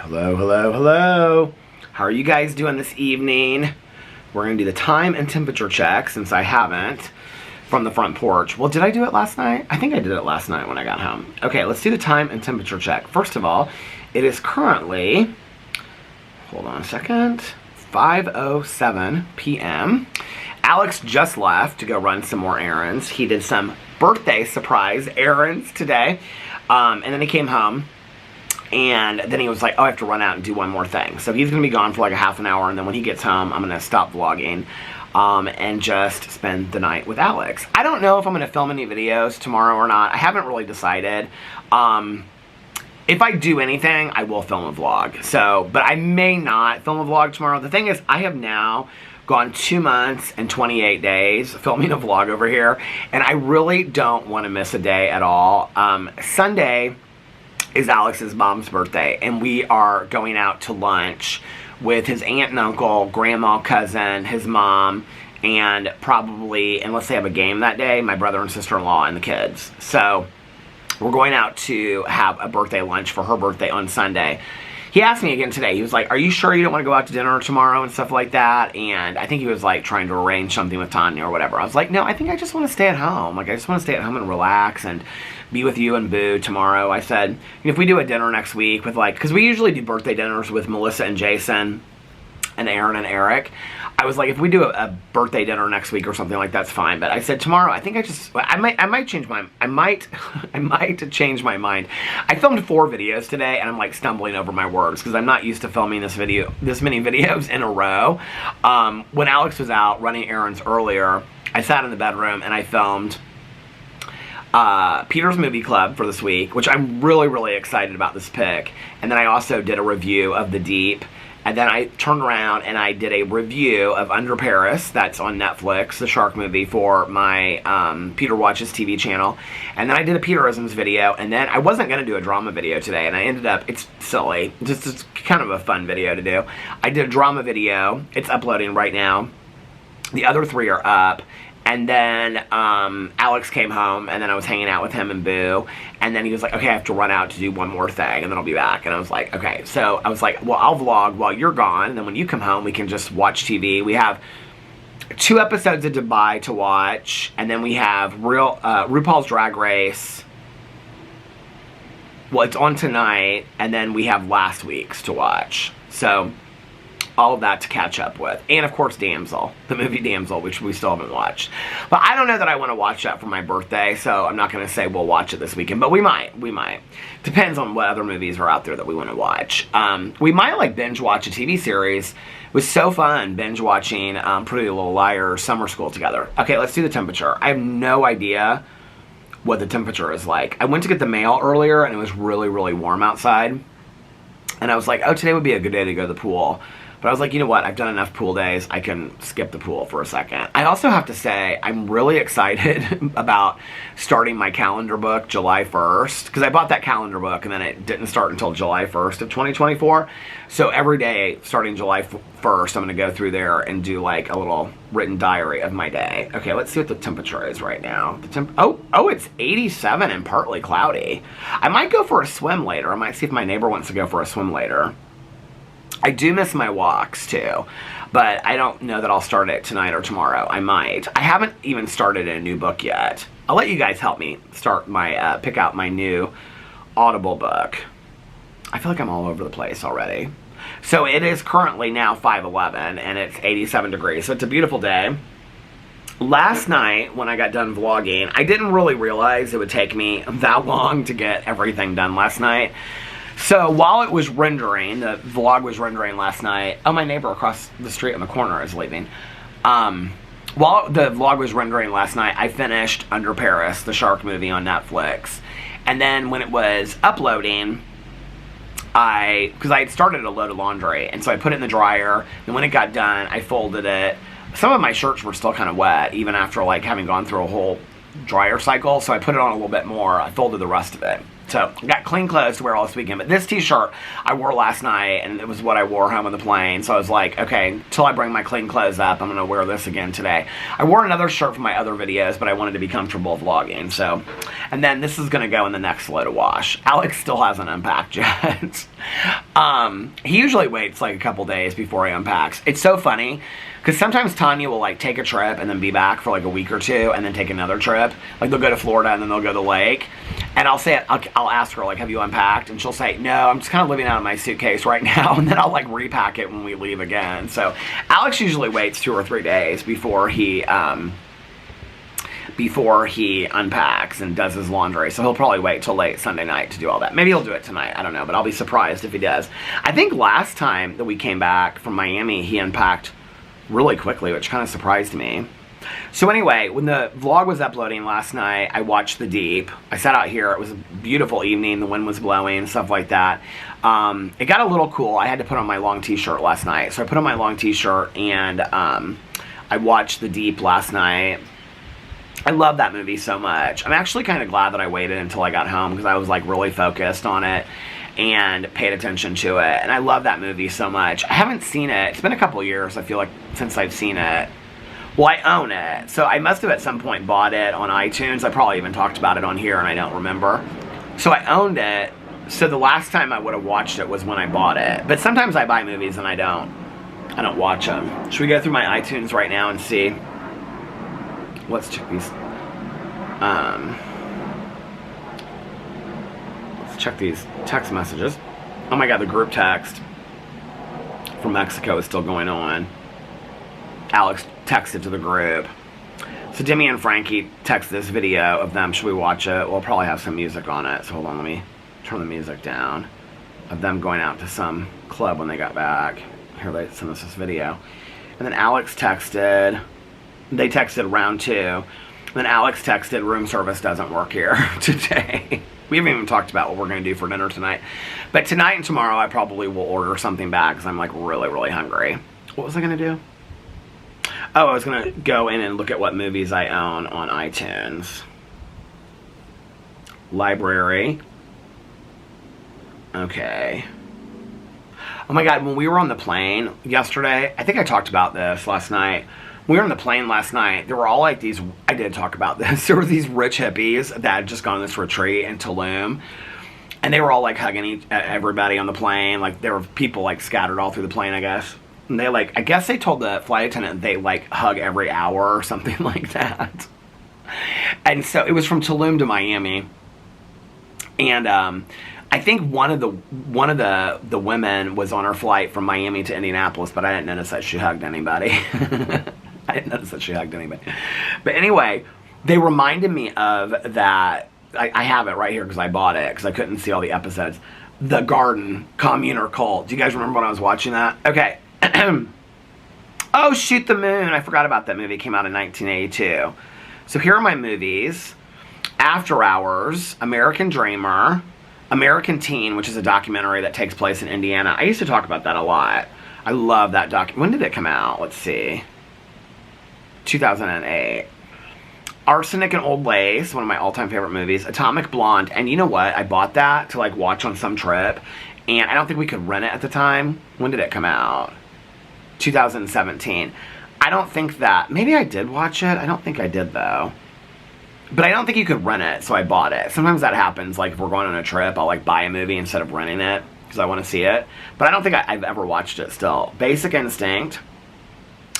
Hello, hello, hello. How are you guys doing this evening? We're going to do the time and temperature check since I haven't from the front porch. Well, did I do it last night? I think I did it last night when I got home. Okay, let's do the time and temperature check. First of all, it is currently, hold on a second, 5:07 p.m. Alex just left to go run some more errands. He did some birthday surprise errands today. And then he came home. And then he was like, oh, I have to run out and do one more thing. So he's going to be gone for like a half an hour. And then when he gets home, I'm going to stop vlogging and just spend the night with Alex. I don't know if I'm going to film any videos tomorrow or not. I haven't really decided. If I do anything, I will film a vlog. So, but I may not film a vlog tomorrow. The thing is, I have now gone 2 months and 28 days filming a vlog over here. And I really don't want to miss a day at all. Sunday is Alex's mom's birthday, and we are going out to lunch with his aunt and uncle, grandma, cousin, his mom, and probably, unless they have a game that day, my brother and sister-in-law and the kids. So we're going out to have a birthday lunch for her birthday on Sunday. He asked me again today. He was like, are you sure you don't want to go out to dinner tomorrow and stuff like that? And I think he was like trying to arrange something with Tanya or whatever. I was like, no, I think I just want to stay at home. Like, I just want to stay at home and relax and be with you and Boo tomorrow. I said, if we do a dinner next week with like, because we usually do birthday dinners with Melissa and Jason and Aaron and Eric. I was like, if we do a birthday dinner next week or something like that's fine. But I said tomorrow, I think I might change my, I might change my mind. I filmed 4 videos today, and I'm like stumbling over my words because I'm not used to filming this many videos in a row. When Alex was out running errands earlier, I sat in the bedroom and I filmed Peter's Movie Club for this week, which I'm really, really excited about this pick. And then I also did a review of The Deep. And then I turned around and I did a review of Under Paris, that's on Netflix, the shark movie for my Peter Watches TV channel. And then I did a Peterisms video, and then I wasn't going to do a drama video today, and I ended up, it's silly, just it's kind of a fun video to do. I did a drama video, it's uploading right now. The other 3 are up. And then Alex came home, and then I was hanging out with him and Boo. And then he was like, okay, I have to run out to do one more thing, and then I'll be back. And I was like, okay. So I was like, well, I'll vlog while you're gone, and then when you come home, we can just watch TV. We have 2 episodes of Dubai to watch, and then we have RuPaul's Drag Race. Well, it's on tonight, and then we have last week's to watch. So all of that to catch up with. And of course Damsel, the movie Damsel, which we still haven't watched. But I don't know that I want to watch that for my birthday, so I'm not going to say we'll watch it this weekend, but we might. Depends on what other movies are out there that we want to watch. We might like binge watch a TV series. It was so fun binge watching Pretty Little Liars Summer School together. Okay, let's do the temperature. I have no idea what the temperature is like. I went to get the mail earlier and it was really, really warm outside. And I was like, oh, today would be a good day to go to the pool. But I was like, you know what, I've done enough pool days, I can skip the pool for a second. I also have to say, I'm really excited about starting my calendar book July 1st, because I bought that calendar book and then it didn't start until July 1st of 2024. So every day, starting July 1st, I'm going to go through there and do like a little written diary of my day. Okay, let's see what the temperature is right now. Oh, it's 87 and partly cloudy. I might go for a swim later. I might see if my neighbor wants to go for a swim later. I do miss my walks too, but I don't know that I'll start it tonight or tomorrow. I might. I haven't even started a new book yet. I'll let you guys help me start my, pick out my new Audible book. I feel like I'm all over the place already. So it is currently now 5:11 and it's 87 degrees, so it's a beautiful day. Last night, when I got done vlogging, I didn't really realize it would take me that long to get everything done last night. So while it was rendering, the vlog was rendering last night. Oh, my neighbor across the street on the corner is leaving. While the vlog was rendering last night, I finished Under Paris, the shark movie on Netflix. And then when it was uploading, because I had started a load of laundry, and so I put it in the dryer, and when it got done, I folded it. Some of my shirts were still kind of wet, even after like having gone through a whole dryer cycle, so I put it on a little bit more. I folded the rest of it. So, I got clean clothes to wear all this weekend. But this t-shirt I wore last night, and it was what I wore home on the plane. So I was like, okay, until I bring my clean clothes up, I'm going to wear this again today. I wore another shirt for my other videos, but I wanted to be comfortable vlogging. So, and then this is going to go in the next load of wash. Alex still hasn't unpacked yet. He usually waits like a couple days before he unpacks. It's so funny. Because sometimes Tanya will, like, take a trip and then be back for, like, a week or two and then take another trip. Like, they'll go to Florida and then they'll go to the lake. And I'll ask her, like, have you unpacked? And she'll say, no, I'm just kind of living out of my suitcase right now. And then I'll, like, repack it when we leave again. So, Alex usually waits 2 or 3 days before he unpacks and does his laundry. So he'll probably wait till late Sunday night to do all that. Maybe he'll do it tonight. I don't know. But I'll be surprised if he does. I think last time that we came back from Miami, he unpacked really quickly, which kind of surprised me. So anyway, when the vlog was uploading last night, I watched The Deep. I sat out here. It was a beautiful evening. The wind was blowing and stuff like that. It got a little cool. I had to put on my long t-shirt last night. So I put on my long t-shirt and I watched The Deep last night. I love that movie so much. I'm actually kind of glad that I waited until I got home because I was like really focused on it and paid attention to it. And I love that movie so much. I haven't seen it. It's been a couple years, I feel like, since I've seen it. Well, I own it. So I must have at some point bought it on iTunes. I probably even talked about it on here and I don't remember. So I owned it. So the last time I would have watched it was when I bought it. But sometimes I buy movies and I don't watch them. Should we go through my iTunes right now and see? Let's check these. Check these text messages. Oh my god, the group text from Mexico is still going on. Alex texted to the group. So Demi and Frankie text this video of them. Should we watch it? We'll probably have some music on it. So hold on, let me turn the music down. Of them going out to some club when they got back. Here, they sent us this video. And then Alex texted. They texted round 2. And then Alex texted, room service doesn't work here today. We haven't even talked about what we're going to do for dinner tonight. But tonight and tomorrow, I probably will order something back because I'm like really, really hungry. What was I going to do? Oh, I was going to go in and look at what movies I own on iTunes. Library. Okay. Oh my god, when we were on the plane yesterday, I think I talked about this last night. We were on the plane last night. There were all like these, I did talk about this. There were these rich hippies that had just gone on this retreat in Tulum. And they were all like hugging everybody on the plane. Like there were people like scattered all through the plane, I guess. And they like, I guess they told the flight attendant they like hug every hour or something like that. And so it was from Tulum to Miami. And I think one of the women was on her flight from Miami to Indianapolis, but I didn't notice that she hugged anybody. I didn't notice that she hugged anybody. But anyway, they reminded me of that. I have it right here because I bought it because I couldn't see all the episodes. The Garden, Commune or Cult. Do you guys remember when I was watching that? Okay. Oh, Shoot the Moon. I forgot about that movie. It came out in 1982. So here are my movies. After Hours, American Dreamer, American Teen, which is a documentary that takes place in Indiana. I used to talk about that a lot. I love that when did it come out? Let's see. 2008. Arsenic and Old Lace, one of my all-time favorite movies. Atomic Blonde. And you know what? I bought that to like watch on some trip. And I don't think we could rent it at the time. When did it come out? 2017. I don't think that... Maybe I did watch it. I don't think I did, though. But I don't think you could rent it, so I bought it. Sometimes that happens. Like, if we're going on a trip, I'll, like, buy a movie instead of renting it. Because I want to see it. But I don't think I've ever watched it still. Basic Instinct.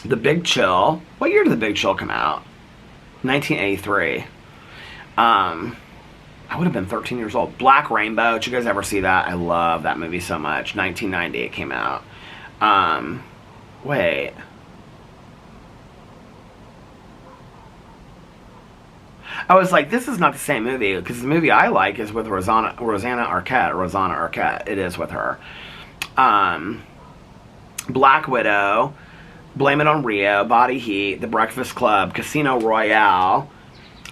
The Big Chill. What year did The Big Chill come out? 1983. I would have been 13 years old. Black Rainbow. Did you guys ever see that? I love that movie so much. 1990 it came out. Wait. I was like, this is not the same movie, because the movie I like is with Rosanna Arquette. It is with her. Black Widow, Blame It on Rio, Body Heat, The Breakfast Club, Casino Royale,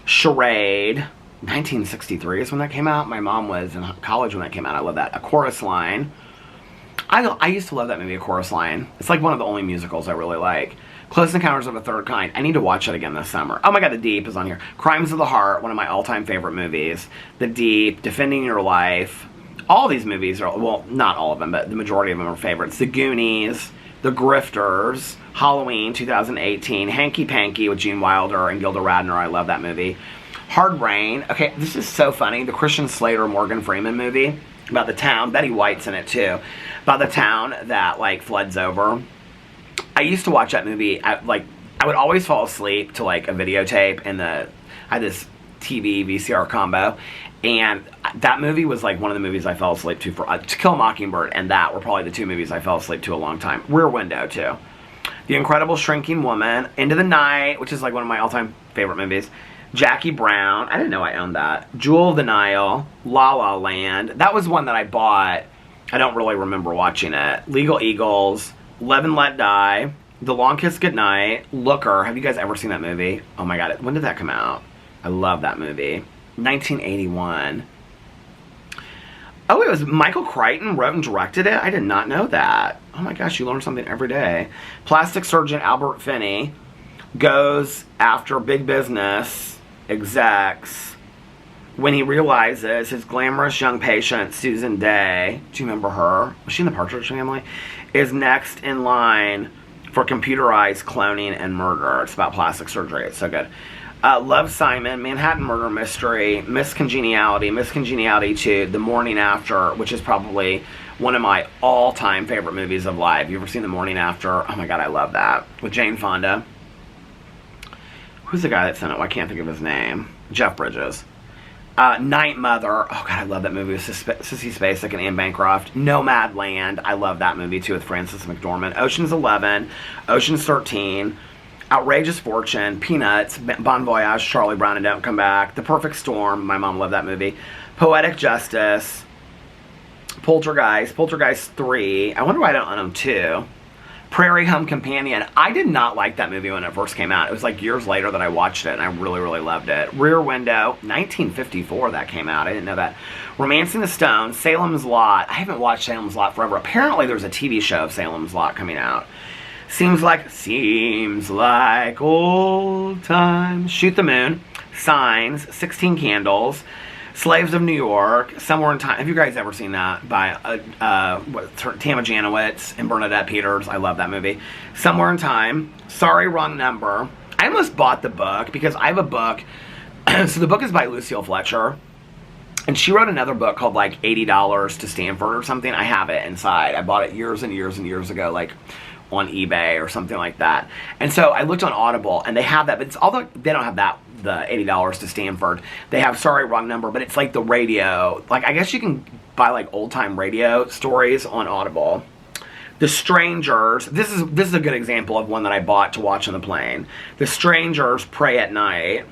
Charade. 1963 is when that came out. My mom was in college when that came out. I love that. A Chorus Line. I used to love that movie, A Chorus Line. It's like one of the only musicals I really like. Close Encounters of a Third Kind. I need to watch it again this summer. Oh my god, The Deep is on here. Crimes of the Heart, one of my all-time favorite movies. The Deep, Defending Your Life. All these movies are, well, not all of them, but the majority of them are favorites. The Goonies, The Grifters, Halloween 2018, Hanky Panky with Gene Wilder and Gilda Radner. I love that movie. Hard Rain. Okay, this is so funny. The Christian Slater, Morgan Freeman movie about the town. Betty White's in it too. About the town that like floods over. I used to watch that movie. I would always fall asleep to like a videotape, and I had this TV VCR combo, and that movie was like one of the movies I fell asleep to. For To Kill a Mockingbird and that were probably the two movies I fell asleep to a long time. Rear Window too. The Incredible Shrinking Woman, Into the Night, which is like one of my all-time favorite movies. Jackie Brown, I didn't know I owned that. Jewel of the Nile, La La Land. That was one that I bought. I don't really remember watching it. Legal Eagles, Live and Let Die, The Long Kiss Goodnight, Looker. Have you guys ever seen that movie? Oh my god, when did that come out? I love that movie. 1981. Oh, it was Michael Crichton wrote and directed it? I did not know that. Oh my gosh, you learn something every day. Plastic surgeon Albert Finney goes after big business execs when he realizes his glamorous young patient, Susan Day, do you remember her? Was she in the Partridge Family? Is next in line for computerized cloning and murder. It's about plastic surgery. It's so good. Love, Simon, Manhattan Murder Mystery, Miss Congeniality 2, The Morning After, which is probably one of my all-time favorite movies of life. You ever seen The Morning After? Oh my god, I love that. With Jane Fonda. Who's the guy that's in it? Well, I can't think of his name. Jeff Bridges. Night Mother. Oh god, I love that movie with Sissy Spacek and Anne Bancroft. Nomadland. I love that movie too with Frances McDormand. Ocean's 11. Ocean's 13. Outrageous Fortune. Peanuts. Bon Voyage. Charlie Brown and Don't Come Back. The Perfect Storm. My mom loved that movie. Poetic Justice. Poltergeist. Poltergeist 3. I wonder why I don't own 2. Prairie Home Companion. I did not like that movie when it first came out. It was like years later that I watched it, and I really, really loved it. Rear Window, 1954 that came out. I didn't know that. Romancing the Stone, Salem's Lot. I haven't watched Salem's Lot forever. Apparently there's a TV show of Salem's Lot coming out. Seems like old times. Shoot the Moon, Signs, 16 Candles, Slaves of New York, Somewhere in Time. Have you guys ever seen that by Tama Janowitz and Bernadette Peters? I love that movie. Somewhere in Time, Sorry Wrong Number. I almost bought the book because I have a book. So the book is by Lucille Fletcher, and she wrote another book called like $80 to Stanford or something. I have it inside. I bought it years and years and years ago, like on eBay or something like that. And so I looked on Audible, and they have that, but it's although they don't have that, the $80 to Stanford. They have Sorry Wrong Number, but it's like the radio. Like, I guess you can buy like old-time radio stories on Audible. The Strangers. This is a good example of one that I bought to watch on the plane. The Strangers, Pray at Night.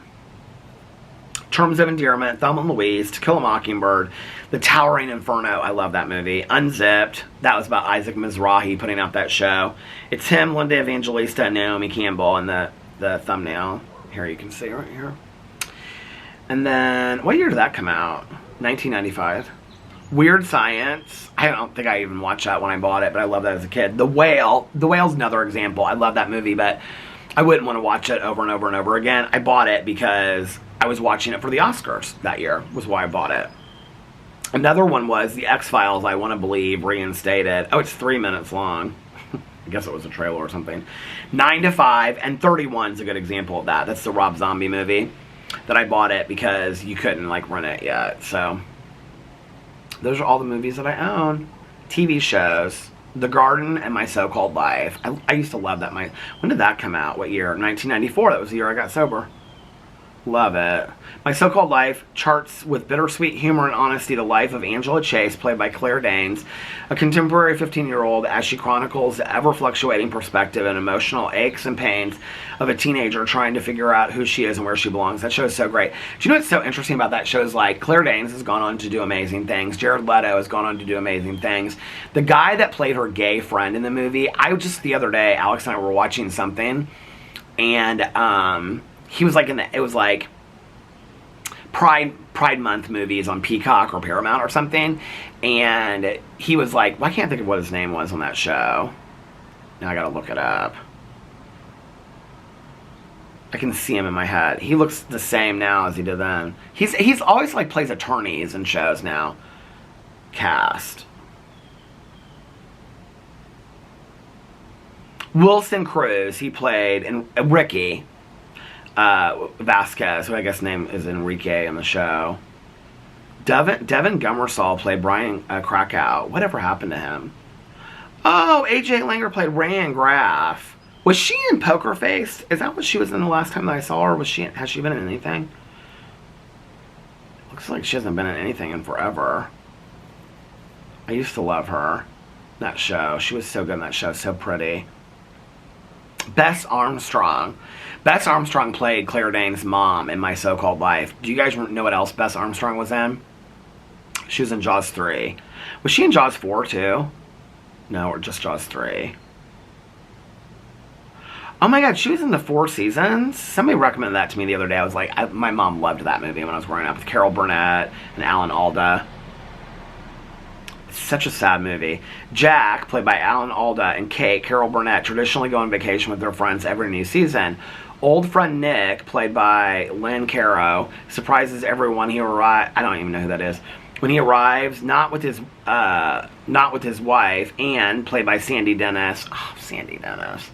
Terms of Endearment, Thelma and Louise, To Kill a Mockingbird, The Towering Inferno. I love that movie. Unzipped. That was about Isaac Mizrahi putting out that show. It's him, Linda Evangelista, and Naomi Campbell in the thumbnail. Here you can see right here. And then, what year did that come out? 1995. Weird Science. I don't think I even watched that when I bought it, but I love that as a kid. The Whale. The Whale's another example. I love that movie, but I wouldn't want to watch it over and over and over again. I bought it because I was watching it for the Oscars that year, was why I bought it. Another one was The X-Files, I Want to Believe, reinstated. Oh, it's 3 minutes long. I guess it was a trailer or something. 9 to 5, and 31 is a good example of that. That's the Rob Zombie movie that I bought it because you couldn't like rent it yet. So those are all the movies that I own. TV shows. The Garden and My So-Called Life. I used to love that. When did that come out? What year? 1994. That was the year I got sober. Love it. My So-Called Life charts with bittersweet humor and honesty the life of Angela Chase, played by Claire Danes, a contemporary 15-year-old, as she chronicles the ever-fluctuating perspective and emotional aches and pains of a teenager trying to figure out who she is and where she belongs. That show is so great. Do you know what's so interesting about that show is, like, Claire Danes has gone on to do amazing things. Jared Leto has gone on to do amazing things. The guy that played her gay friend in the movie, the other day, Alex and I were watching something, and, he was like it was like Pride Month movies on Peacock or Paramount or something, and he was like, well, I can't think of what his name was on that show. Now I gotta look it up. I can see him in my head. He looks the same now as he did then. He's always like plays attorneys in shows now. Cast. Wilson Cruz, he played in Ricky Vasquez, who I guess name is Enrique in the show. Devin Gummersall played Brian Krakow. Whatever happened to him? Oh, AJ Langer played Rayanne Graff. Was she in Poker Face? Is that what she was in the last time that I saw her? Has she been in anything? Looks like she hasn't been in anything in forever. I used to love her. That show. She was so good in that show. So pretty. Bess Armstrong. Bess Armstrong played Claire Danes' mom in My So-Called Life. Do you guys know what else Bess Armstrong was in? She was in Jaws 3. Was she in Jaws 4 too? No, or just Jaws 3. Oh my god, she was in the 4 seasons? Somebody recommended that to me the other day. I was like, my mom loved that movie when I was growing up with Carol Burnett and Alan Alda. It's such a sad movie. Jack, played by Alan Alda, and Kate, Carol Burnett, traditionally go on vacation with their friends every new season. Old friend Nick, played by Lynn Caro, surprises everyone he arrives. I don't even know who that is. When he arrives, not with his wife, Anne, played by Sandy Dennis. Oh, Sandy Dennis.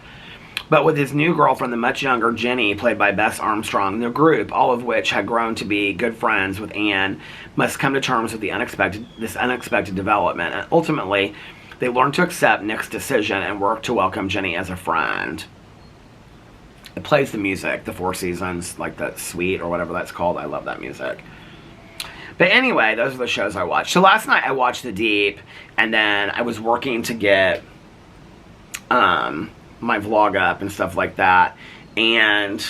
But with his new girlfriend, the much younger Jenny, played by Bess Armstrong. The group, all of which had grown to be good friends with Anne, must come to terms with this unexpected development. And ultimately, they learn to accept Nick's decision and work to welcome Jenny as a friend. It plays the music, the 4 seasons, like the suite or whatever that's called. I love that music. But anyway, those are the shows I watched. So last night I watched The Deep, and then I was working to get my vlog up and stuff like that, and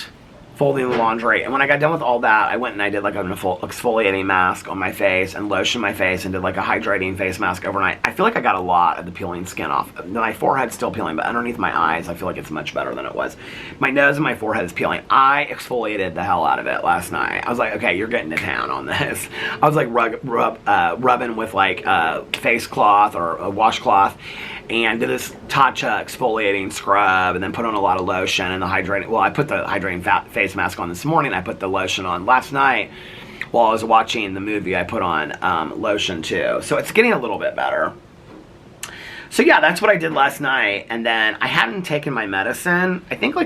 folding the laundry. And when I got done with all that, I went and I did like an exfoliating mask on my face and lotioned my face and did like a hydrating face mask overnight. I feel like I got a lot of the peeling skin off. My forehead's still peeling, but underneath my eyes, I feel like it's much better than it was. My nose and my forehead is peeling. I exfoliated the hell out of it last night. I was like, okay, you're getting to town on this. I was like rubbing with like a face cloth or a washcloth, and did this Tatcha exfoliating scrub, and then put on a lot of lotion and the hydrating. Well, I put the hydrating face mask on this morning. I put the lotion on last night while I was watching the movie. I put on lotion too, so it's getting a little bit better. So yeah, that's what I did last night, and then I hadn't taken my medicine. I think I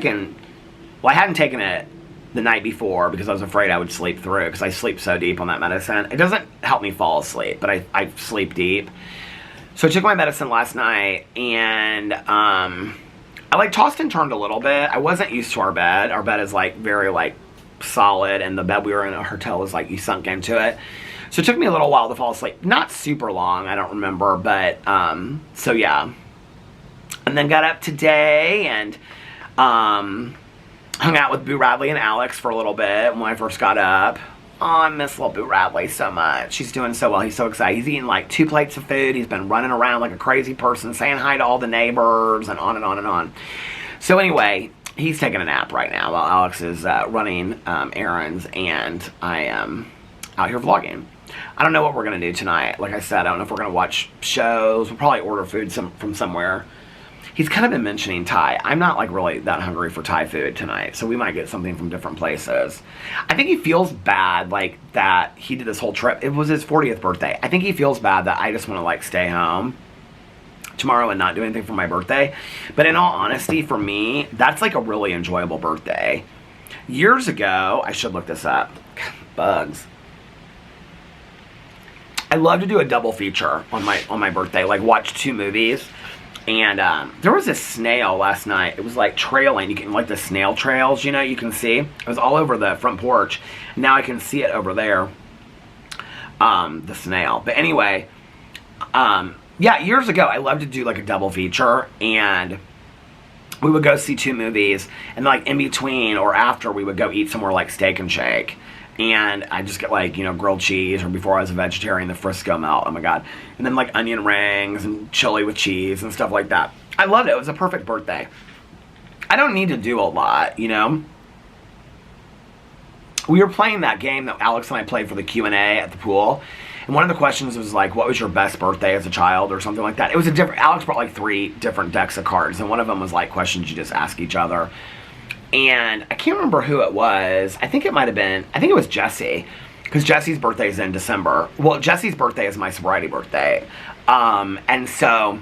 hadn't taken it the night before because I was afraid I would sleep through, because I sleep so deep on that medicine. It doesn't help me fall asleep, but I sleep deep. So I took my medicine last night, and I like tossed and turned a little bit. I wasn't used to our bed. Our bed is like very like solid, and the bed we were in a hotel is like you sunk into it. So it took me a little while to fall asleep. Not super long, I don't remember, but so yeah. And then got up today and hung out with Boo Radley and Alex for a little bit when I first got up. Oh, I miss little Boo Radley so much. He's doing so well. He's so excited. He's eating like 2 plates of food. He's been running around like a crazy person, saying hi to all the neighbors, and on and on and on. So anyway, he's taking a nap right now while Alex is running errands, and I am out here vlogging. I don't know what we're going to do tonight. Like I said, I don't know if we're going to watch shows. We'll probably order food from somewhere. He's kind of been mentioning Thai. I'm not like really that hungry for Thai food tonight, so we might get something from different places. I think he feels bad like that he did this whole trip. It was his 40th birthday. I think he feels bad that I just want to like stay home tomorrow and not do anything for my birthday. But in all honesty, for me, that's like a really enjoyable birthday. Years ago, I should look this up. Bugs. I love to do a double feature on my birthday, like watch 2 movies. And there was a snail last night. It was like trailing. You can like the snail trails, you know, you can see. It was all over the front porch. Now I can see it over there. The snail. But anyway, yeah, years ago I loved to do like a double feature, and we would go see 2 movies, and like in between or after we would go eat somewhere like Steak and Shake. And I just get like, you know, grilled cheese, or before I was a vegetarian, the Frisco melt. Oh my god. And then like onion rings and chili with cheese and stuff like that. I loved it. It was a perfect birthday. I don't need to do a lot, you know. We were playing that game that Alex and I played for the Q&A at the pool. And one of the questions was like, what was your best birthday as a child, or something like that. It was Alex brought like 3 different decks of cards, and one of them was like questions you just ask each other. And I can't remember who it was. I think it was Jesse. Because Jesse's birthday is in December. Well, Jesse's birthday is my sobriety birthday. And so,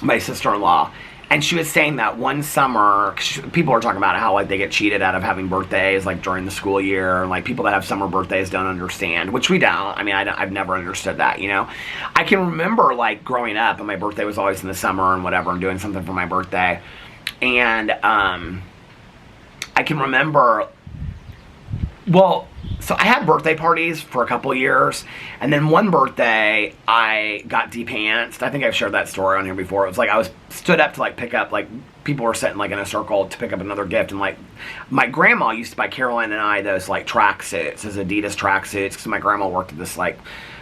my sister-in-law. And she was saying that one summer, people are talking about how, like, they get cheated out of having birthdays, like, during the school year. And, like, people that have summer birthdays don't understand, which we don't. I mean, I've never understood that, you know. I can remember, like, growing up, and my birthday was always in the summer and whatever, and doing something for my birthday. And, I can remember, well, so I had birthday parties for a couple years, and then one birthday I got de-pantsed. I think I've shared that story on here before. It was like I stood up to like pick up, like people were sitting like in a circle to pick up another gift, and like my grandma used to buy Caroline and I those like tracksuits, those Adidas tracksuits, because my grandma worked at this like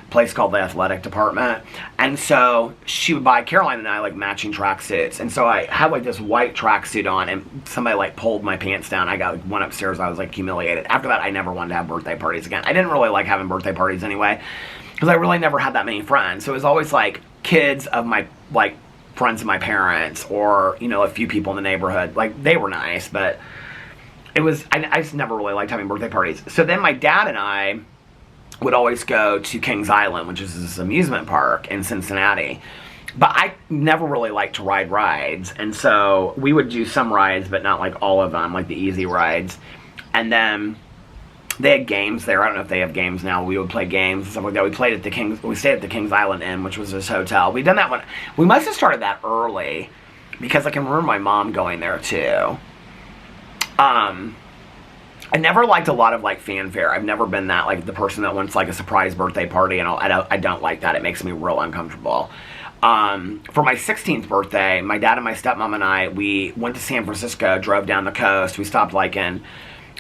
place called the athletic department, and so she would buy Caroline and I like matching tracksuits, and so I had like this white tracksuit on, and somebody like pulled my pants down. I went upstairs. I was like humiliated. After that, I never wanted to have birthday parties again. I didn't really like having birthday parties anyway, because I really never had that many friends. So it was always like kids of my like friends of my parents, or you know, a few people in the neighborhood. Like they were nice, but it was I just never really liked having birthday parties. So then my dad and I would always go to Kings Island, which is this amusement park in Cincinnati. But I never really liked to ride rides, and so we would do some rides, but not like all of them, like the easy rides. And then they had games there. I don't know if they have games now. We would play games and stuff like that. We stayed at the Kings Island Inn, which was this hotel. We'd done that one. We must have started that early, because I can remember my mom going there too. I never liked a lot of like fanfare. I've never been that like the person that wants like a surprise birthday party, and I don't like that. It makes me real uncomfortable. For my 16th birthday, my dad and my stepmom and I, we went to San Francisco, drove down the coast. We stopped like in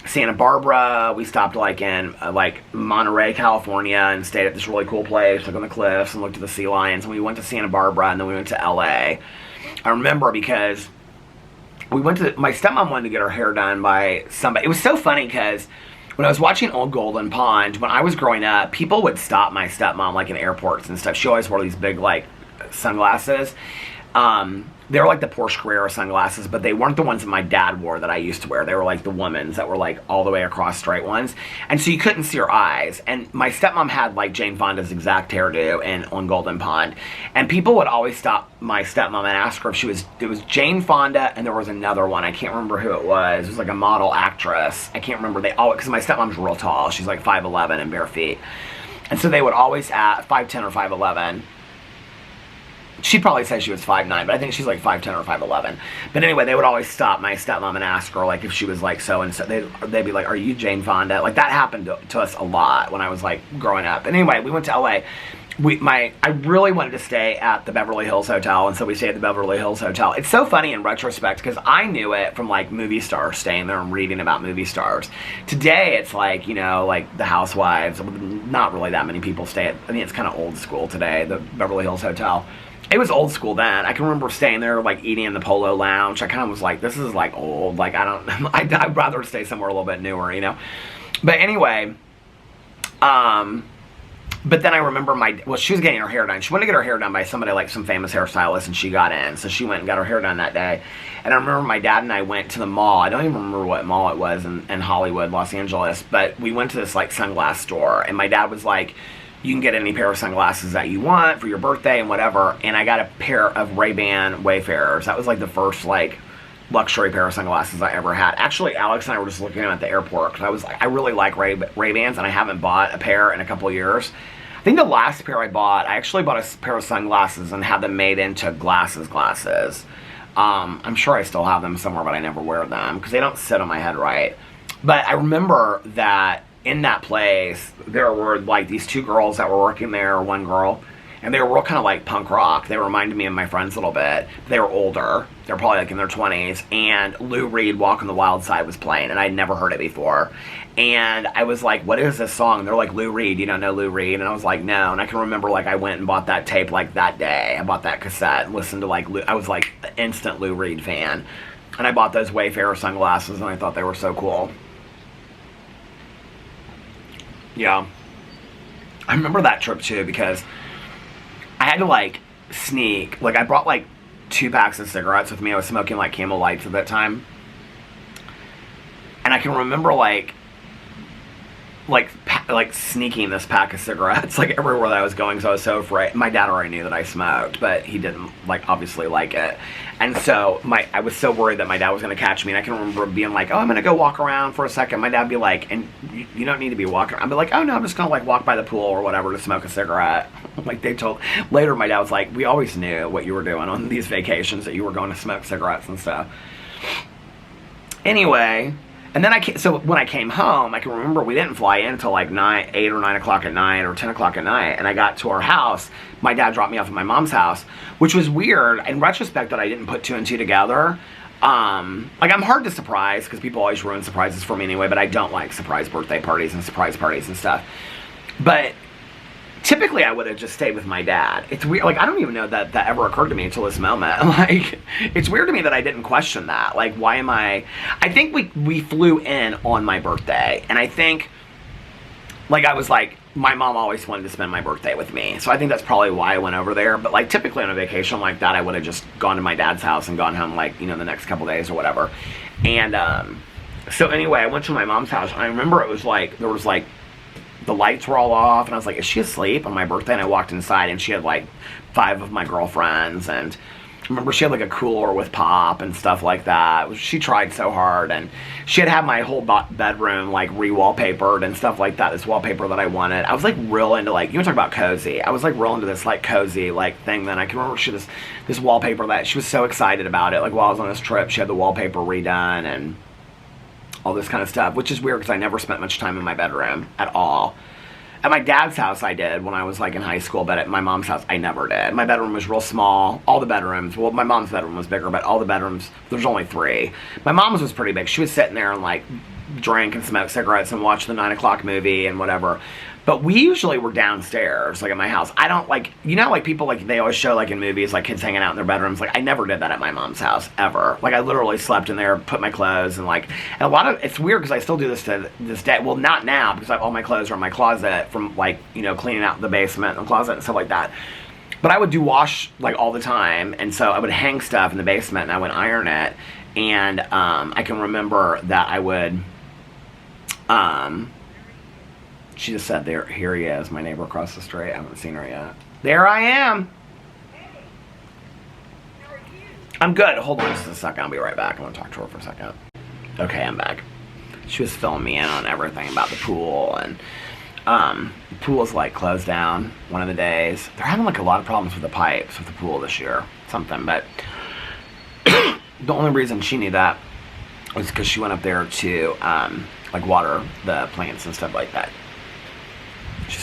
Santa Barbara. We stopped like in like Monterey, California, and stayed at this really cool place, like on the cliffs, and looked at the sea lions. And we went to Santa Barbara, and then we went to LA. I remember because my stepmom wanted to get her hair done by somebody. It was so funny because when I was watching Old Golden Pond, when I was growing up, people would stop my stepmom like in airports and stuff. She always wore these big like sunglasses. They were like the Porsche Carrera sunglasses, but they weren't the ones that my dad wore that I used to wear. They were like the women's that were like all the way across straight ones. And so you couldn't see her eyes. And my stepmom had like Jane Fonda's exact hairdo on Golden Pond. And people would always stop my stepmom and ask her if it was Jane Fonda, and there was another one. I can't remember who it was. It was like a model actress. I can't remember. Because my stepmom's real tall. She's like 5'11" and bare feet. And so they would always ask, 5'10" or 5'11". She'd probably say she was 5'9", but I think she's like 5'10" or 5'11". But anyway, they would always stop my stepmom and ask her like if she was like so-and-so. They'd be like, "Are you Jane Fonda?" Like that happened to us a lot when I was like growing up. And anyway, we went to LA. I really wanted to stay at the Beverly Hills Hotel, and so we stayed at the Beverly Hills Hotel. It's so funny in retrospect because I knew it from like movie stars staying there and reading about movie stars. Today it's like, you know, like the Housewives. Not really that many people stay at. I mean, it's kind of old school today, the Beverly Hills Hotel. It was old school then. I can remember staying there, like eating in the Polo Lounge. I kind of was like, this is like old. Like I'd rather stay somewhere a little bit newer, you know. But anyway, but then I remember she was getting her hair done. She wanted to get her hair done by somebody like some famous hairstylist, and she got in. So she went and got her hair done that day. And I remember my dad and I went to the mall. I don't even remember what mall it was in Hollywood, Los Angeles. But we went to this like sunglass store, and my dad was like, you can get any pair of sunglasses that you want for your birthday and whatever. And I got a pair of Ray-Ban Wayfarers. That was like the first like luxury pair of sunglasses I ever had. Actually, Alex and I were just looking at them at the airport because I was like, I really like Ray-Bans, and I haven't bought a pair in a couple years. I think the last pair I actually bought a pair of sunglasses and had them made into glasses. I'm sure I still have them somewhere, but I never wear them because they don't sit on my head right. But I remember that in that place, there were like these two girls that were working there, one girl, and they were real kind of like punk rock. They reminded me of my friends a little bit. They were older. They're probably like in their 20s, and Lou Reed, Walk on the Wild Side was playing, and I'd never heard it before. And I was like, what is this song? And they're like, Lou Reed, you don't know Lou Reed? And I was like, no. And I can remember like I went and bought that tape like that day. I bought that cassette and listened to like I was like an instant Lou Reed fan. And I bought those Wayfarer sunglasses, and I thought they were so cool. Yeah. I remember that trip too because I had to like sneak. Like I brought like 2 packs of cigarettes with me. I was smoking like Camel Lights at that time. And I can remember like sneaking this pack of cigarettes like everywhere that I was going, because I was so afraid. My dad already knew that I smoked, but he didn't obviously like it. And so I was so worried that my dad was going to catch me. And I can remember being like, oh, I'm going to go walk around for a second. My dad would be like, and you don't need to be walking. I'd be like, oh no, I'm just going to walk by the pool or whatever to smoke a cigarette. Later my dad was like, we always knew what you were doing on these vacations, that you were going to smoke cigarettes and stuff. Anyway, and then when I came home, I can remember we didn't fly in until 8 or 9 o'clock at night or 10 o'clock at night. And I got to our house. My dad dropped me off at my mom's house, which was weird in retrospect that I didn't put 2 and 2 together. I'm hard to surprise because people always ruin surprises for me anyway, but I don't like surprise birthday parties and surprise parties and stuff. But typically I would have just stayed with my dad. It's weird. I don't even know that ever occurred to me until this moment. It's weird to me that I didn't question that. Why am I think we flew in on my birthday. And I think, I was my mom always wanted to spend my birthday with me. So I think that's probably why I went over there. But, typically on a vacation like that, I would have just gone to my dad's house and gone home, the next couple days or whatever. And, so anyway, I went to my mom's house. And I remember it was there was the lights were all off, and I was like, is she asleep on my birthday? And I walked inside, and she had 5 of my girlfriends, and I remember she had a cooler with pop and stuff like that. She tried so hard, and she had my whole bedroom re-wallpapered and stuff like that, this wallpaper that I wanted. I was real into you want to talk about cozy. I was real into this cozy thing. Then I can remember she had this wallpaper that she was so excited about it. While I was on this trip, she had the wallpaper redone and all this kind of stuff, which is weird because I never spent much time in my bedroom at all. At my dad's house I did when I was in high school, but at my mom's house I never did. My bedroom was real small. All the bedrooms, well, my mom's bedroom was bigger, but all the bedrooms, there's only 3. My mom's was pretty big. She was sitting there and drink and smoke cigarettes and watch the 9 o'clock movie and whatever. But we usually were downstairs, at my house. I don't people, they always show, in movies, kids hanging out in their bedrooms. I never did that at my mom's house, ever. I literally slept in there, put my clothes, and a lot of, it's weird because I still do this to this day. Well, not now, because all my clothes are in my closet from, cleaning out the basement and closet and stuff like that. But I would do wash, all the time, and so I would hang stuff in the basement, and I would iron it, and, I can remember that I would, she just said, here he is, my neighbor across the street. I haven't seen her yet. There I am. Hey. How are you? I'm good. Hold on just a second. I'll be right back. I want to talk to her for a second. Okay, I'm back. She was filling me in on everything about the pool. And the pool's closed down one of the days. They're having a lot of problems with the pipes with the pool this year. Something. But the only reason she knew that was because she went up there to water the plants and stuff like that. She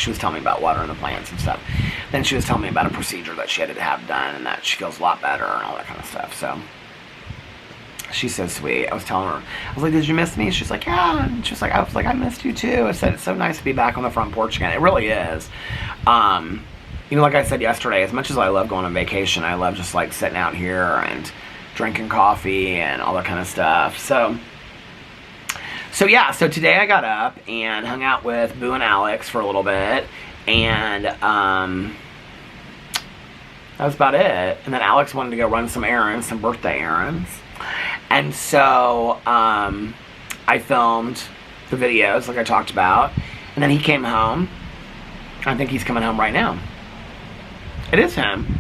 was telling me about watering the plants and stuff. Then she was telling me about a procedure that she had to have done, and that she feels a lot better and all that kind of stuff. So she's so sweet. I was telling her, I was like, did you miss me? She's like, yeah. And she was like, I missed you too. I said, it's so nice to be back on the front porch again. It really is. Like I said yesterday, as much as I love going on vacation, I love just sitting out here and drinking coffee and all that kind of stuff. So yeah, so today I got up and hung out with Boo and Alex for a little bit, and that was about it. And then Alex wanted to go run some errands, some birthday errands, and so I filmed the videos like I talked about, and then he came home. I think he's coming home right now. It is him.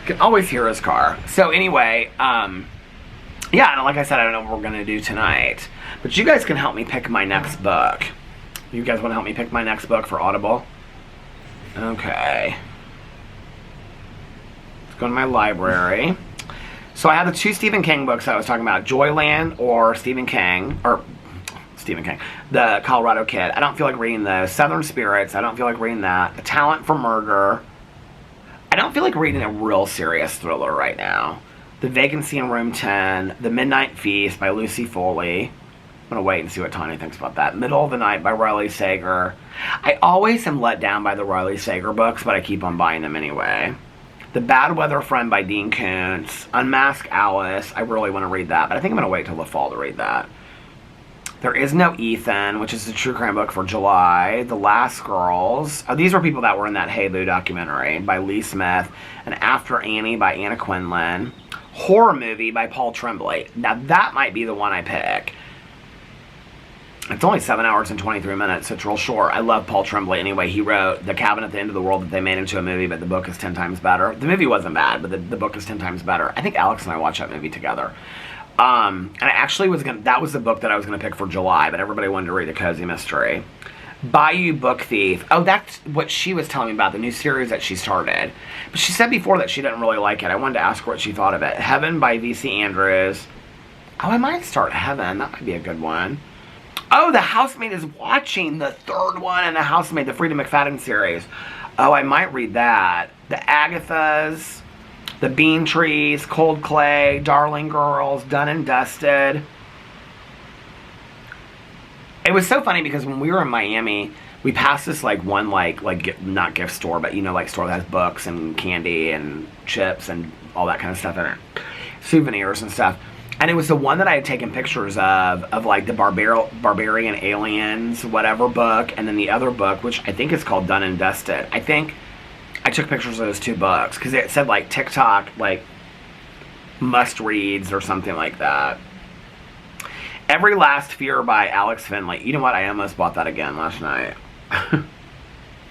Can always hear his car. So anyway, yeah, and like I said, I don't know what we're gonna do tonight, but you guys can help me pick my next book. You guys want to help me pick my next book for Audible? Okay. Let's go to my library. So I have the 2 Stephen King books I was talking about, Joyland or Stephen King, The Colorado Kid. I don't feel like reading those. Southern Spirits, I don't feel like reading that. A Talent for Murder. I don't feel like reading a real serious thriller right now. The Vacancy in Room 10, The Midnight Feast by Lucy Foley. I'm going to wait and see what Tanya thinks about that. Middle of the Night by Riley Sager. I always am let down by the Riley Sager books, but I keep on buying them anyway. The Bad Weather Friend by Dean Koontz. Unmask Alice. I really want to read that, but I think I'm going to wait till the fall to read that. There Is No Ethan, which is a true crime book for July. The Last Girls. Oh, these were people that were in that Hey Lou documentary by Lee Smith. And After Annie by Anna Quinlan. horror movie by Paul Tremblay. Now, that might be the one I pick. It's only 7 hours and 23 minutes, so it's real short. I love Paul Tremblay anyway. He wrote The Cabin at the End of the World that they made into a movie, but the book is 10 times better. The movie wasn't bad, but the book is 10 times better. I think Alex and I watched that movie together. And I actually that was the book that I was going to pick for July, but everybody wanted to read The Cozy Mystery. Bayou Book Thief. Oh, that's what she was telling me about, the new series that she started. But she said before that she didn't really like it. I wanted to ask her what she thought of it. Heaven by V.C. Andrews. Oh, I might start Heaven. That might be a good one. Oh, The Housemaid is Watching, the third one in The Housemaid, the Frida McFadden series. Oh, I might read that. The Agathas, The Bean Trees, Cold Clay, Darling Girls, Done and Dusted. It was so funny because when we were in Miami, we passed this one not gift store, but store that has books and candy and chips and all that kind of stuff in it, souvenirs and stuff. And it was the one that I had taken pictures of the Barbarian Aliens, whatever book, and then the other book, which I think is called Done and Dusted. I think I took pictures of those two books because it said Tik Tok, must reads or something like that. Every Last Fear by Alex Finley. You know what? I almost bought that again last night.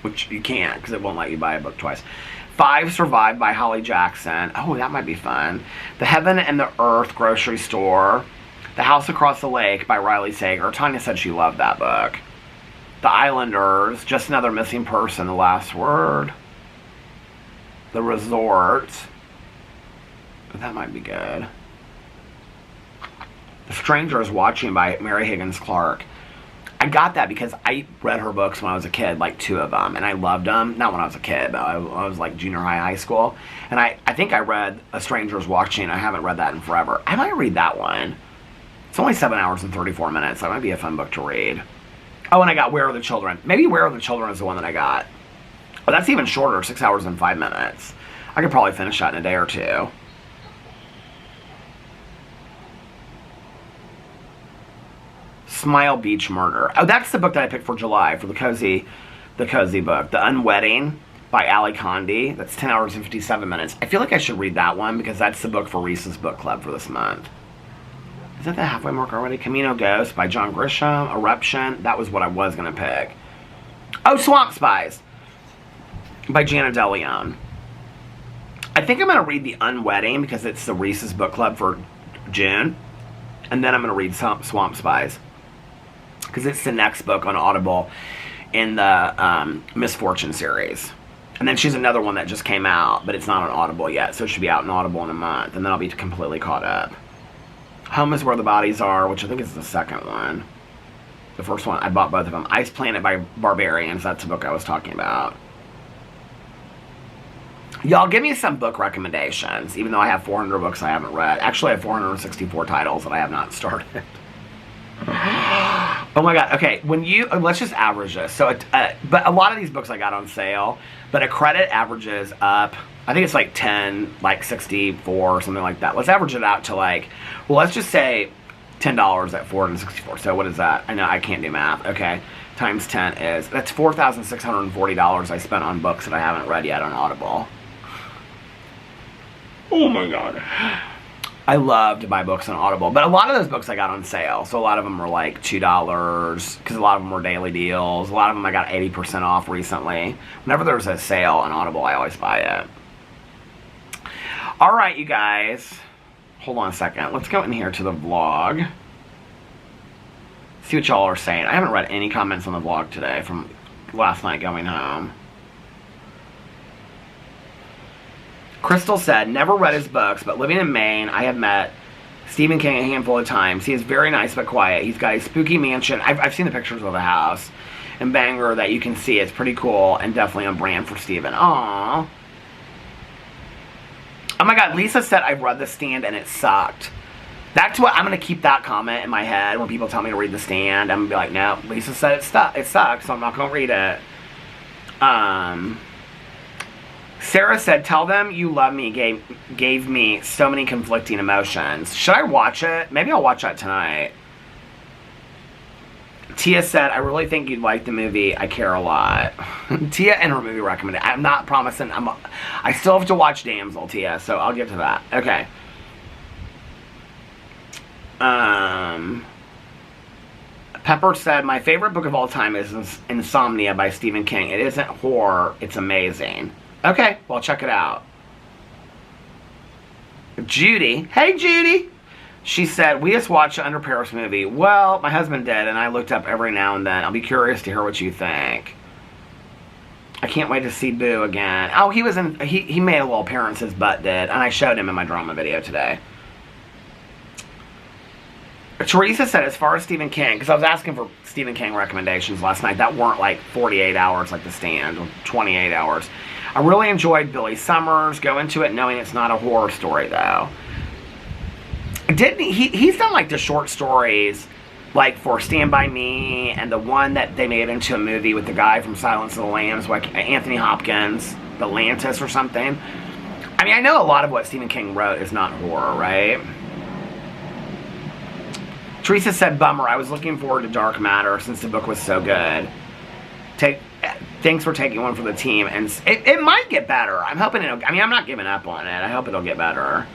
Which you can't because it won't let you buy a book twice. 5 Survived by Holly Jackson. Oh, that might be fun. The Heaven and the Earth Grocery Store. The House Across the Lake by Riley Sager. Tanya said she loved that book. The Islanders. Just Another Missing Person. The Last Word. The Resort. That might be good. The Stranger is Watching by Mary Higgins Clark. I got that because I read her books when I was a kid, 2 of them, and I loved them. Not when I was a kid, but I was junior high school. And I think I read A Stranger is Watching. I haven't read that in forever. I might read that one. It's only 7 hours and 34 minutes. That might be a fun book to read. Oh, and I got Where Are the Children? Maybe Where Are the Children is the one that I got. But that's even shorter, 6 hours and 5 minutes. I could probably finish that in a day or two. Smile Beach Murder. Oh, that's the book that I picked for July, for the cozy book. The Unwedding by Ali Condi. That's 10 hours and 57 minutes. I feel like I should read that one because that's the book for Reese's Book Club for this month. Is that the halfway mark already? Camino Ghost by John Grisham. Eruption. That was what I was going to pick. Oh, Swamp Spies by Jana DeLeon. I think I'm going to read The Unwedding because it's the Reese's Book Club for June. And then I'm going to read Swamp Spies, because it's the next book on Audible in the Misfortune series. And then she's another one that just came out, but it's not on Audible yet, so it should be out on Audible in a month, and then I'll be completely caught up. Home is Where the Bodies Are, which I think is the second one. The first one, I bought both of them. Ice Planet by Barbarians, that's the book I was talking about. Y'all, give me some book recommendations, even though I have 400 books I haven't read. Actually, I have 464 titles that I have not started. Oh my god. Okay, let's just average this. So, but a lot of these books I got on sale, but a credit averages up, I think it's 10, 64 or something like that. Let's average it out to let's just say $10 at 464. So what is that? I know I can't do math. Okay, times 10 that's $4,640 I spent on books that I haven't read yet on Audible. Oh my god. I love to buy books on Audible, but a lot of those books I got on sale, so a lot of them were $2, because a lot of them were daily deals. A lot of them I got 80% off recently. Whenever there's a sale on Audible, I always buy it. Alright, you guys. Hold on a second. Let's go in here to the vlog. See what y'all are saying. I haven't read any comments on the vlog today from last night going home. Crystal said, never read his books, but living in Maine, I have met Stephen King a handful of times. He is very nice but quiet. He's got a spooky mansion. I've seen the pictures of the house in Bangor that you can see. It's pretty cool and definitely on brand for Stephen. Aww. Oh my god, Lisa said I've read The Stand and it sucked. That's what, I'm going to keep that comment in my head when people tell me to read The Stand. I'm going to be like, no, Lisa said it sucks, so I'm not going to read it. Sarah said, tell them you love me gave me so many conflicting emotions. Should I watch it? Maybe I'll watch that tonight. Tia said, I really think you'd like the movie. I care a lot. Tia and her movie recommended. I'm not promising. I still have to watch Damsel, Tia, so I'll get to that. Okay. Pepper said, my favorite book of all time is Insomnia by Stephen King. It isn't horror, it's amazing. Okay, well, check it out. Judy. Hey, Judy. She said, we just watched the Under Paris movie. Well, my husband did, and I looked up every now and then. I'll be curious to hear what you think. I can't wait to see Boo again. Oh, he was in, he made a little appearance, his butt did, and I showed him in my drama video today. Teresa said, as far as Stephen King, because I was asking for Stephen King recommendations last night that weren't like 48 hours like The Stand, or 28 hours. I really enjoyed Billy Summers. Go into it knowing it's not a horror story, though. Didn't he's done like the short stories, like for Stand By Me, and the one that they made into a movie with the guy from Silence of the Lambs, like Anthony Hopkins, The Atlantis or something. I mean, I know a lot of what Stephen King wrote is not horror, right? Teresa said, bummer, I was looking forward to Dark Matter since the book was so good. Thanks for taking one for the team. And it might get better. I'm hoping it'll, I mean, I'm not giving up on it. I hope it'll get better.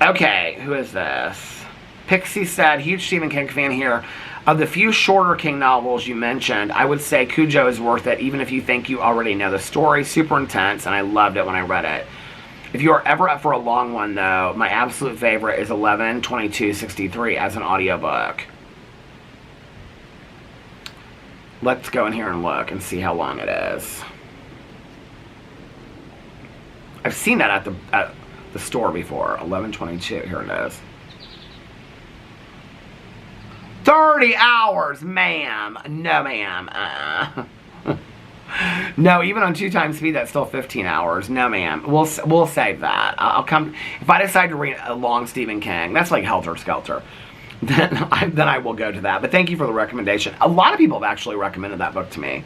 Okay, who is this? Pixie said, huge Stephen King fan here. Of the few shorter King novels you mentioned, I would say Cujo is worth it, even if you think you already know the story. Super intense, and I loved it when I read it. If you are ever up for a long one, though, my absolute favorite is 11/22/63 as an audiobook. Let's go in here and look and see how long it is. I've seen that at the store before. 11/22. Here it is. 30 hours, ma'am. No, ma'am. No, even on 2 times speed, that's still 15 hours. No, ma'am. We'll save that. I'll come if I decide to read a long Stephen King. That's like Helter Skelter. Then I will go to that. But thank you for the recommendation. A lot of people have actually recommended that book to me.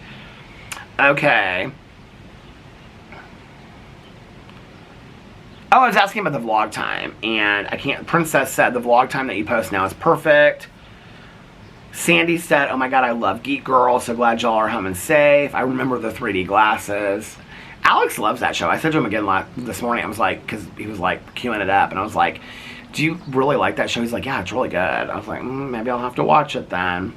Okay. Oh, I was asking about the vlog time, and I can't. Princess said the vlog time that you post now is perfect. Sandy said, oh my god, I love Geek Girl, so glad y'all are home and safe. I remember the 3D glasses. Alex loves that show. I said to him again this morning, I was like, because he was like queuing it up, and I was like, do you really like that show? He's like, yeah, it's really good. I was like, maybe I'll have to watch it then.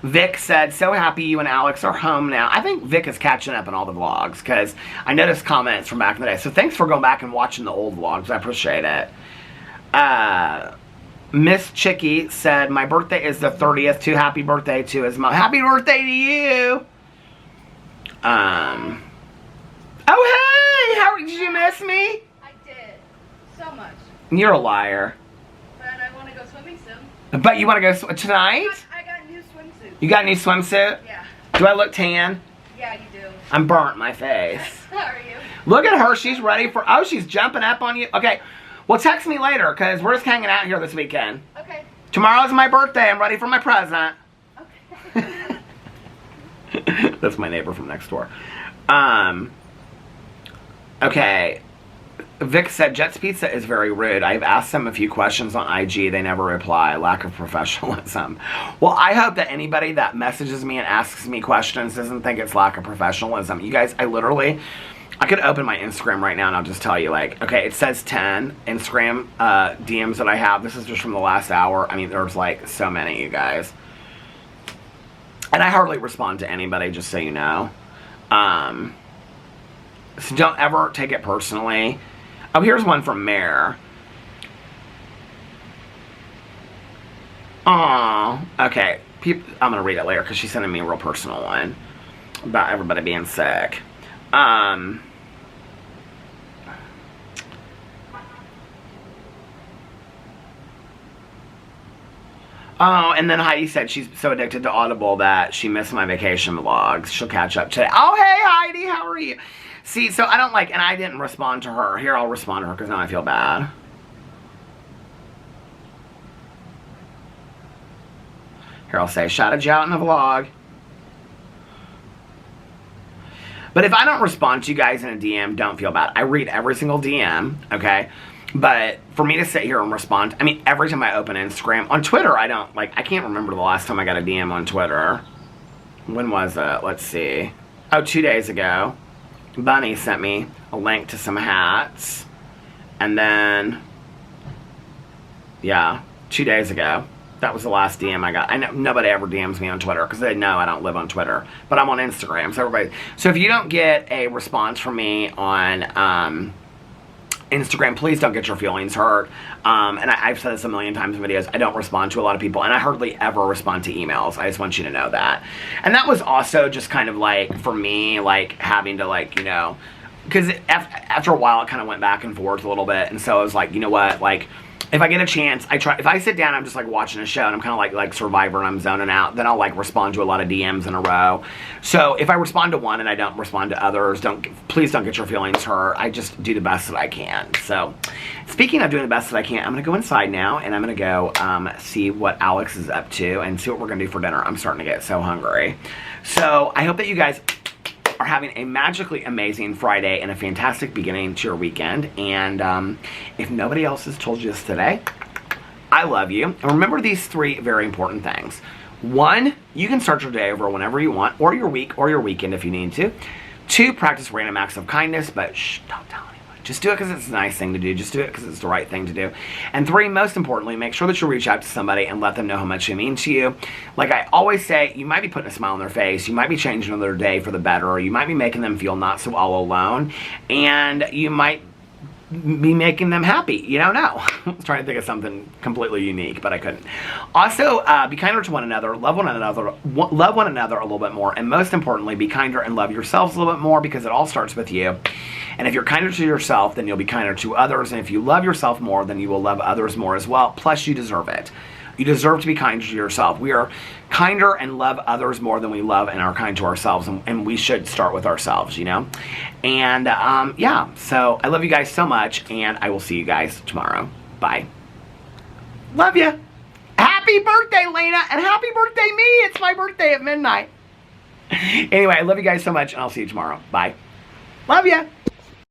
Vic said, so happy you and Alex are home now. I think Vic is catching up in all the vlogs, because I noticed comments from back in the day. So thanks for going back and watching the old vlogs. I appreciate it. Miss Chicky said, my birthday is the 30th. Too happy birthday to his mom. Happy birthday to you. Oh, hey! Did you miss me? I did. So much. You're a liar. But I want to go swimming soon. But you want to go tonight? I got a new swimsuit. You got a new swimsuit? Yeah. Do I look tan? Yeah, you do. I'm burnt in my face. How are you? Look at her. She's ready for... Oh, she's jumping up on you. Okay. Well, text me later, because we're just hanging out here this weekend. Okay. Tomorrow's my birthday. I'm ready for my present. Okay. That's my neighbor from next door. Okay. Vic said, Jet's Pizza is very rude. I've asked them a few questions on IG. They never reply. Lack of professionalism. Well, I hope that anybody that messages me and asks me questions doesn't think it's lack of professionalism. You guys, I could open my Instagram right now and I'll just tell you, like, okay, it says 10 Instagram DMs that I have. This is just from the last hour. I mean, there's like so many, you guys. And I hardly respond to anybody, just so you know. So don't ever take it personally. Oh, here's one from Mare. Aw, okay. I'm going to read it later because she's sending me a real personal one about everybody being sick. Oh, and then Heidi said she's so addicted to Audible that she missed my vacation vlogs. She'll catch up today. Oh, hey, Heidi, how are you? See, so I don't like, and I didn't respond to her. Here, I'll respond to her because now I feel bad. Here, I'll say, shouted you out in the vlog. But if I don't respond to you guys in a DM, don't feel bad. I read every single DM, okay? But for me to sit here and respond, I mean, every time I open Instagram, on Twitter, I can't remember the last time I got a DM on Twitter. When was it? Let's see. Oh, 2 days ago. Bunny sent me a link to some hats. And then, yeah, 2 days ago. That was the last DM I got. I know nobody ever DMs me on Twitter because they know I don't live on Twitter. But I'm on Instagram. So if you don't get a response from me on Instagram, please don't get your feelings hurt. And I've said this a million times in videos. I don't respond to a lot of people, and I hardly ever respond to emails. I just want you to know that. And that was also just kind of like, for me, like having to like, you know, because after a while it kind of went back and forth a little bit. And so I was like, you know what, like, if I get a chance, if I sit down, I'm just like watching a show and I'm kind of like Survivor and I'm zoning out, then I'll like respond to a lot of DMs in a row. So if I respond to one and I don't respond to others, please don't get your feelings hurt. I just do the best that I can. So speaking of doing the best that I can, I'm going to go inside now and I'm going to go see what Alex is up to and see what we're going to do for dinner. I'm starting to get so hungry. So I hope that you guys are having a magically amazing Friday and a fantastic beginning to your weekend. And if nobody else has told you this today, I love you. And remember these 3 very important things. 1, you can start your day over whenever you want, or your week, or your weekend if you need to. 2, practice random acts of kindness, but shh, don't tell anyone. Just do it because it's a nice thing to do. Just do it because it's the right thing to do. And 3, most importantly, make sure that you reach out to somebody and let them know how much they mean to you. Like I always say, you might be putting a smile on their face. You might be changing their day for the better. Or you might be making them feel not so all alone. And you might be making them happy. You don't know. I was trying to think of something completely unique, but I couldn't. Also, be kinder to one another. Love one another a little bit more. And most importantly, be kinder and love yourselves a little bit more, because it all starts with you. And if you're kinder to yourself, then you'll be kinder to others. And if you love yourself more, then you will love others more as well. Plus, you deserve it. You deserve to be kinder to yourself. We are kinder and love others more than we love and are kind to ourselves. And we should start with ourselves, you know? And, yeah. So, I love you guys so much. And I will see you guys tomorrow. Bye. Love you. Happy birthday, Lena. And happy birthday, me. It's my birthday at midnight. Anyway, I love you guys so much. And I'll see you tomorrow. Bye. Love you.